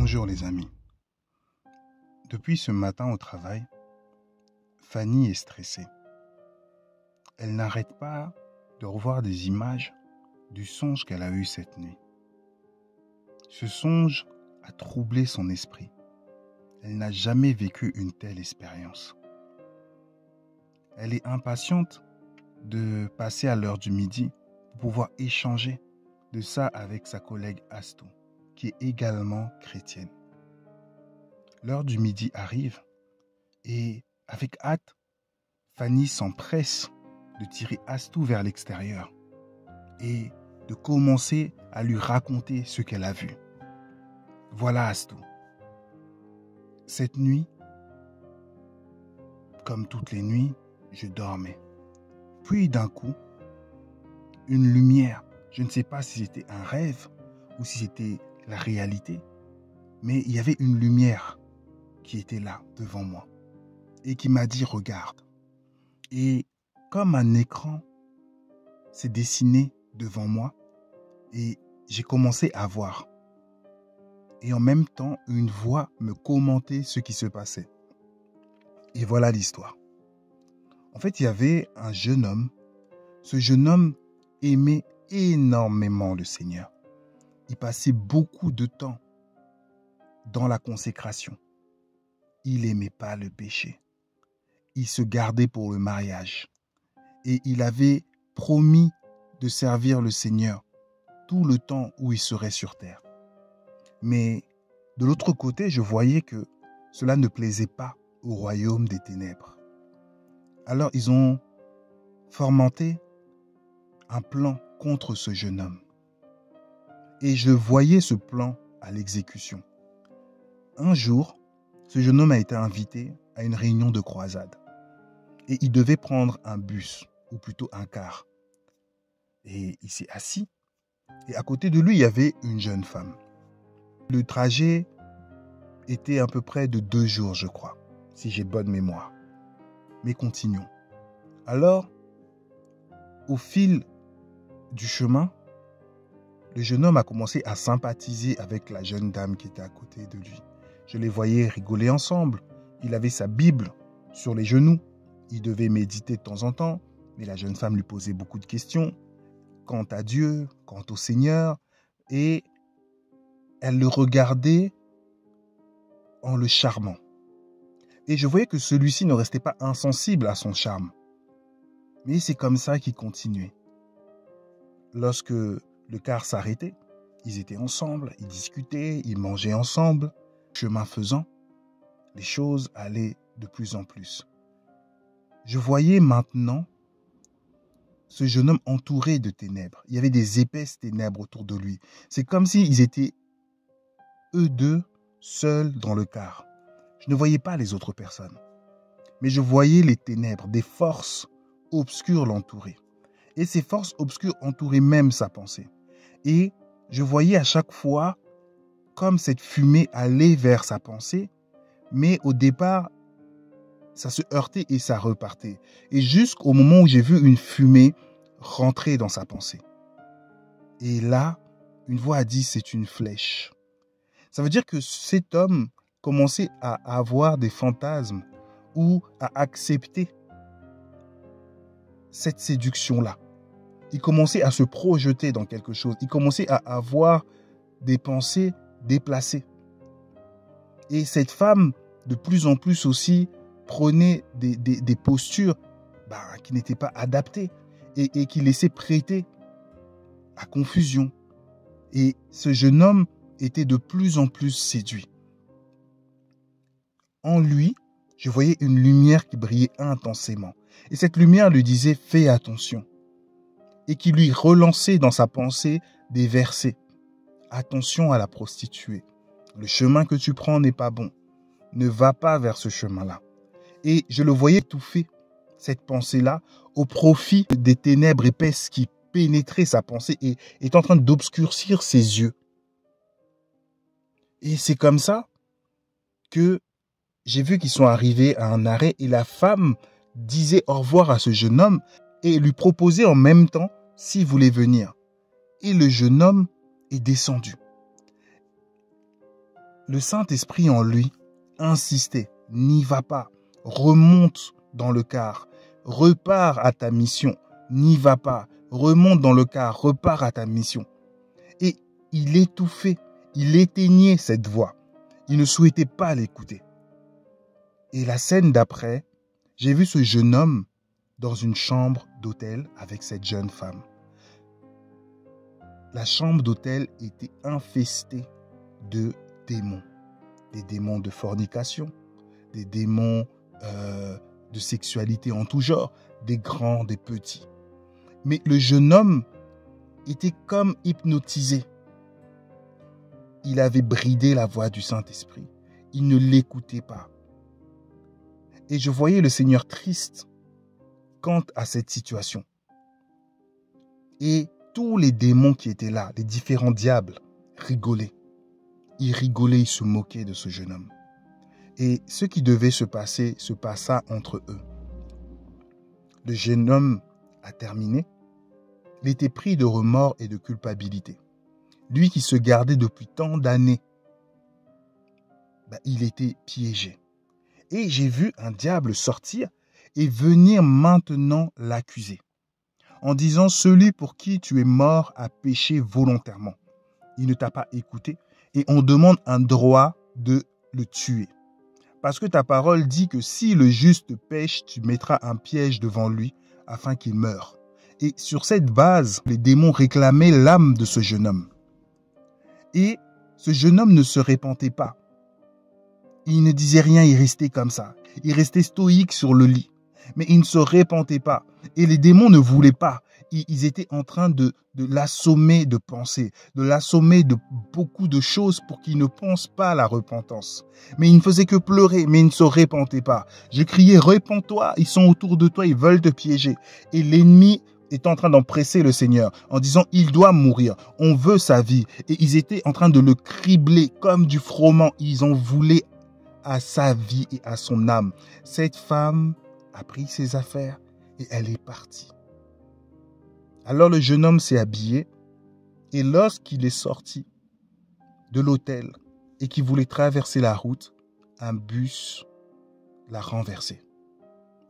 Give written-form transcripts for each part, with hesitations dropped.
Bonjour les amis. Depuis ce matin au travail, Fanny est stressée. Elle n'arrête pas de revoir des images du songe qu'elle a eu cette nuit. Ce songe a troublé son esprit. Elle n'a jamais vécu une telle expérience. Elle est impatiente de passer à l'heure du midi pour pouvoir échanger de ça avec sa collègue Astou, qui est également chrétienne. L'heure du midi arrive et avec hâte, Fanny s'empresse de tirer Astou vers l'extérieur et de commencer à lui raconter ce qu'elle a vu. Voilà Astou. Cette nuit, comme toutes les nuits, je dormais. Puis d'un coup, une lumière, je ne sais pas si c'était un rêve ou si c'était la réalité, mais il y avait une lumière qui était là devant moi et qui m'a dit regarde. Et comme un écran s'est dessiné devant moi et j'ai commencé à voir. Et en même temps, une voix me commentait ce qui se passait. Et voilà l'histoire. En fait, il y avait un jeune homme. Ce jeune homme aimait énormément le Seigneur. Il passait beaucoup de temps dans la consécration. Il n'aimait pas le péché. Il se gardait pour le mariage. Et il avait promis de servir le Seigneur tout le temps où il serait sur terre. Mais de l'autre côté, je voyais que cela ne plaisait pas au royaume des ténèbres. Alors ils ont fomenté un plan contre ce jeune homme. Et je voyais ce plan à l'exécution. Un jour, ce jeune homme a été invité à une réunion de croisade. Et il devait prendre un bus, ou plutôt un car. Et il s'est assis. Et à côté de lui, il y avait une jeune femme. Le trajet était à peu près de 2 jours, je crois, si j'ai bonne mémoire. Mais continuons. Alors, au fil du chemin, le jeune homme a commencé à sympathiser avec la jeune dame qui était à côté de lui. Je les voyais rigoler ensemble. Il avait sa Bible sur les genoux. Il devait méditer de temps en temps, mais la jeune femme lui posait beaucoup de questions quant à Dieu, quant au Seigneur, et elle le regardait en le charmant. Et je voyais que celui-ci ne restait pas insensible à son charme. Mais c'est comme ça qu'il continuait. Lorsque le car s'arrêtait, ils étaient ensemble, ils discutaient, ils mangeaient ensemble. Chemin faisant, les choses allaient de plus en plus. Je voyais maintenant ce jeune homme entouré de ténèbres. Il y avait des épaisses ténèbres autour de lui. C'est comme s'ils étaient eux deux seuls dans le car. Je ne voyais pas les autres personnes. Mais je voyais les ténèbres, des forces obscures l'entourer. Et ces forces obscures entouraient même sa pensée. Et je voyais à chaque fois comme cette fumée allait vers sa pensée, mais au départ, ça se heurtait et ça repartait. Et jusqu'au moment où j'ai vu une fumée rentrer dans sa pensée. Et là, une voix a dit, c'est une flèche. Ça veut dire que cet homme commençait à avoir des fantasmes ou à accepter cette séduction-là. Il commençait à se projeter dans quelque chose. Il commençait à avoir des pensées déplacées. Et cette femme, de plus en plus aussi, prenait des postures qui n'étaient pas adaptées et qui laissaient prêter à confusion. Et ce jeune homme était de plus en plus séduit. En lui, je voyais une lumière qui brillait intensément. Et cette lumière lui disait « Fais attention ». Et qui lui relançait dans sa pensée des versets. « Attention à la prostituée. Le chemin que tu prends n'est pas bon. Ne va pas vers ce chemin-là. » Et je le voyais étouffer, cette pensée-là, au profit des ténèbres épaisses qui pénétraient sa pensée et étaient en train d'obscurcir ses yeux. Et c'est comme ça que j'ai vu qu'ils sont arrivés à un arrêt et la femme disait au revoir à ce jeune homme et lui proposait en même temps s'il voulait venir. Et le jeune homme est descendu. le Saint-Esprit en lui insistait, n'y va pas, remonte dans le car, repars à ta mission, n'y va pas, remonte dans le car, repars à ta mission. Et il étouffait, il éteignait cette voix. Il ne souhaitait pas l'écouter. Et la scène d'après, j'ai vu ce jeune homme dans une chambre d'hôtel avec cette jeune femme. La chambre d'hôtel était infestée de démons. Des démons de fornication, des démons de sexualité en tout genre, des grands, des petits. Mais le jeune homme était comme hypnotisé. Il avait bridé la voix du Saint-Esprit. Il ne l'écoutait pas. Et je voyais le Seigneur triste quant à cette situation. Et tous les démons qui étaient là, les différents diables, rigolaient. Ils rigolaient, ils se moquaient de ce jeune homme. Et ce qui devait se passer se passa entre eux. Le jeune homme a terminé. Il était pris de remords et de culpabilité. Lui qui se gardait depuis tant d'années, il était piégé. Et j'ai vu un diable sortir et venir maintenant l'accuser. En disant, celui pour qui tu es mort a péché volontairement. Il ne t'a pas écouté et on demande un droit de le tuer. Parce que ta parole dit que si le juste pêche, tu mettras un piège devant lui afin qu'il meure. Et sur cette base, les démons réclamaient l'âme de ce jeune homme. Et ce jeune homme ne se repentait pas. Il ne disait rien, il restait comme ça. Il restait stoïque sur le lit. Mais il ne se repentait pas. Et les démons ne voulaient pas. Ils étaient en train de l'assommer de pensées, de l'assommer de beaucoup de choses pour qu'il ne pense pas à la repentance. Mais il ne faisait que pleurer, mais il ne se repentait pas. Je criais, repens-toi, ils sont autour de toi, ils veulent te piéger. Et l'ennemi est en train d'en presser le Seigneur en disant, il doit mourir, on veut sa vie. Et ils étaient en train de le cribler comme du froment. Ils en voulaient à sa vie et à son âme. Cette femme a pris ses affaires et elle est partie. Alors le jeune homme s'est habillé et lorsqu'il est sorti de l'hôtel et qu'il voulait traverser la route, un bus l'a renversé.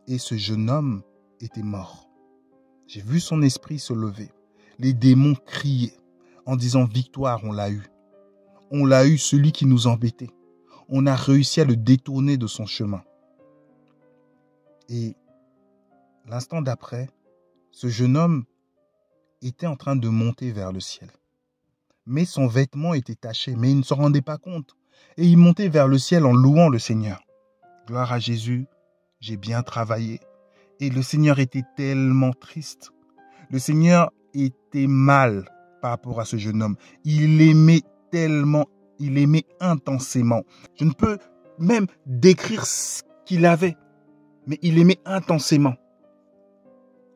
Et ce jeune homme était mort. J'ai vu son esprit se lever. Les démons criaient en disant, victoire, on l'a eu. On l'a eu, celui qui nous embêtait. On a réussi à le détourner de son chemin. Et l'instant d'après, ce jeune homme était en train de monter vers le ciel. Mais son vêtement était taché, mais il ne se rendait pas compte. Et il montait vers le ciel en louant le Seigneur. Gloire à Jésus, j'ai bien travaillé. Et le Seigneur était tellement triste. Le Seigneur était mal par rapport à ce jeune homme. Il l'aimait tellement, il aimait intensément. Je ne peux même décrire ce qu'il avait, mais il aimait intensément.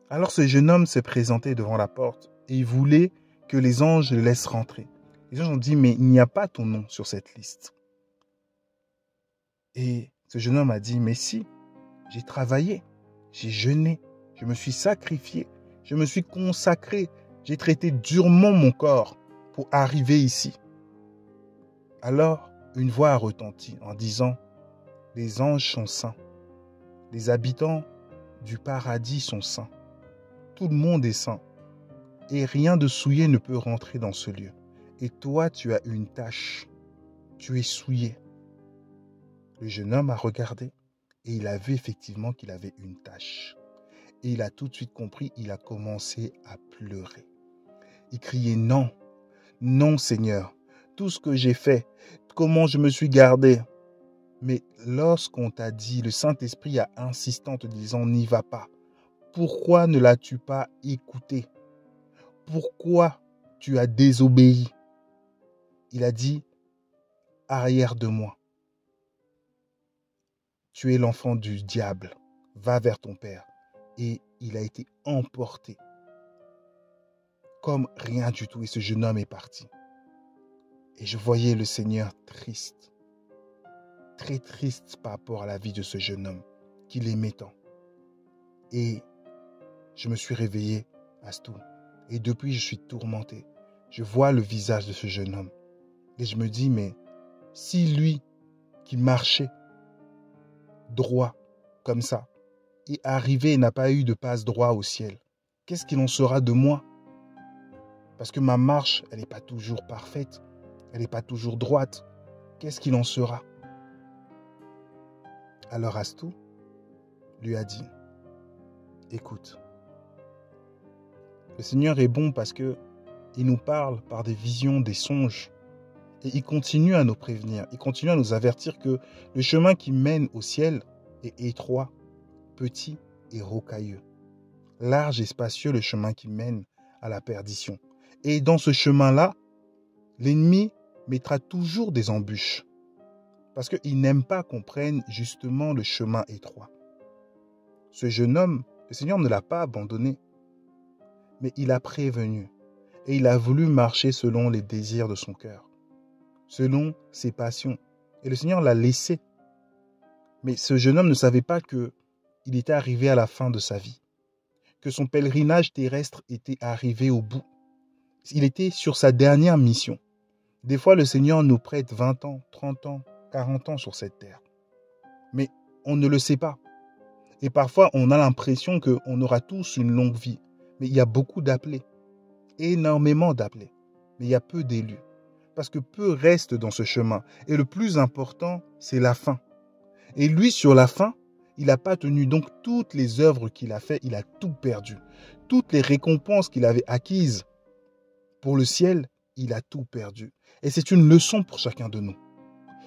Alors ce jeune homme s'est présenté devant la porte et il voulait que les anges le laissent rentrer. Les anges ont dit, mais il n'y a pas ton nom sur cette liste. Et ce jeune homme a dit, mais si, j'ai travaillé, j'ai jeûné, je me suis sacrifié, je me suis consacré, j'ai traité durement mon corps pour arriver ici. Alors, une voix a retenti en disant, les anges sont saints, les habitants du paradis sont saints, tout le monde est saint, et rien de souillé ne peut rentrer dans ce lieu. Et toi, tu as une tache, tu es souillé. Le jeune homme a regardé et il a vu effectivement qu'il avait une tache. Et il a tout de suite compris, il a commencé à pleurer. Il criait, non, non Seigneur, tout ce que j'ai fait, comment je me suis gardé. Mais lorsqu'on t'a dit, le Saint-Esprit a insisté en te disant, n'y va pas. Pourquoi ne l'as-tu pas écouté? Pourquoi tu as désobéi? Il a dit, arrière de moi. Tu es l'enfant du diable, va vers ton père. Et il a été emporté comme rien du tout. Et ce jeune homme est parti. Et je voyais le Seigneur triste, très triste par rapport à la vie de ce jeune homme qu'il aimait tant. Et je me suis réveillé à ce tout. Et depuis, je suis tourmenté. Je vois le visage de ce jeune homme. Et je me dis, mais Si lui, qui marchait droit, comme ça, est arrivé et n'a pas eu de passe droit au ciel, qu'est-ce qu'il en sera de moi? Parce que ma marche, elle n'est pas toujours parfaite, elle n'est pas toujours droite. Qu'est-ce qu'il en sera? Alors Astou lui a dit, écoute, le Seigneur est bon parce que il nous parle par des visions, des songes. Et il continue à nous prévenir, il continue à nous avertir que le chemin qui mène au ciel est étroit, petit et rocailleux. Large et spacieux le chemin qui mène à la perdition. Et dans ce chemin-là, l'ennemi mettra toujours des embûches. Parce qu'il n'aime pas qu'on prenne justement le chemin étroit. Ce jeune homme, le Seigneur ne l'a pas abandonné, mais il a prévenu. Et il a voulu marcher selon les désirs de son cœur, selon ses passions. Et le Seigneur l'a laissé. Mais ce jeune homme ne savait pas qu'il était arrivé à la fin de sa vie, que son pèlerinage terrestre était arrivé au bout. Il était sur sa dernière mission. Des fois, le Seigneur nous prête 20 ans, 30 ans, 40 ans sur cette terre. Mais on ne le sait pas. Et parfois, on a l'impression qu'on aura tous une longue vie. Mais il y a beaucoup d'appelés, énormément d'appelés. Mais il y a peu d'élus. Parce que peu restent dans ce chemin. Et le plus important, c'est la fin. Et lui, sur la fin, il n'a pas tenu. Donc, toutes les œuvres qu'il a faites, il a tout perdu. Toutes les récompenses qu'il avait acquises pour le ciel, il a tout perdu. Et c'est une leçon pour chacun de nous.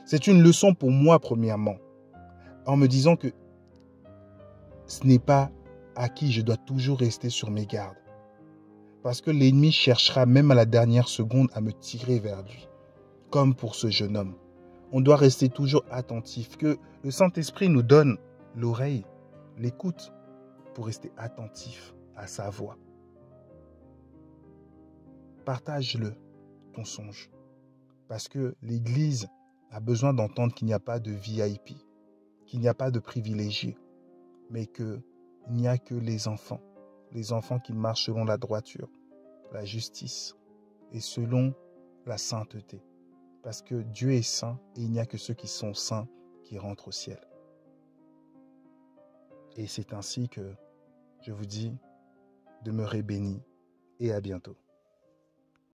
C'est une leçon pour moi, premièrement. En me disant que ce n'est pas acquis, je dois toujours rester sur mes gardes. Parce que l'ennemi cherchera même à la dernière seconde à me tirer vers lui. Comme pour ce jeune homme. On doit rester toujours attentif. Que le Saint-Esprit nous donne l'oreille, l'écoute, pour rester attentif à sa voix. Partage-le, ton songe. Parce que l'Église a besoin d'entendre qu'il n'y a pas de VIP, qu'il n'y a pas de privilégiés, mais qu'il n'y a que les enfants qui marchent selon la droiture, la justice et selon la sainteté. Parce que Dieu est saint et il n'y a que ceux qui sont saints qui rentrent au ciel. Et c'est ainsi que je vous dis, demeurez bénis et à bientôt.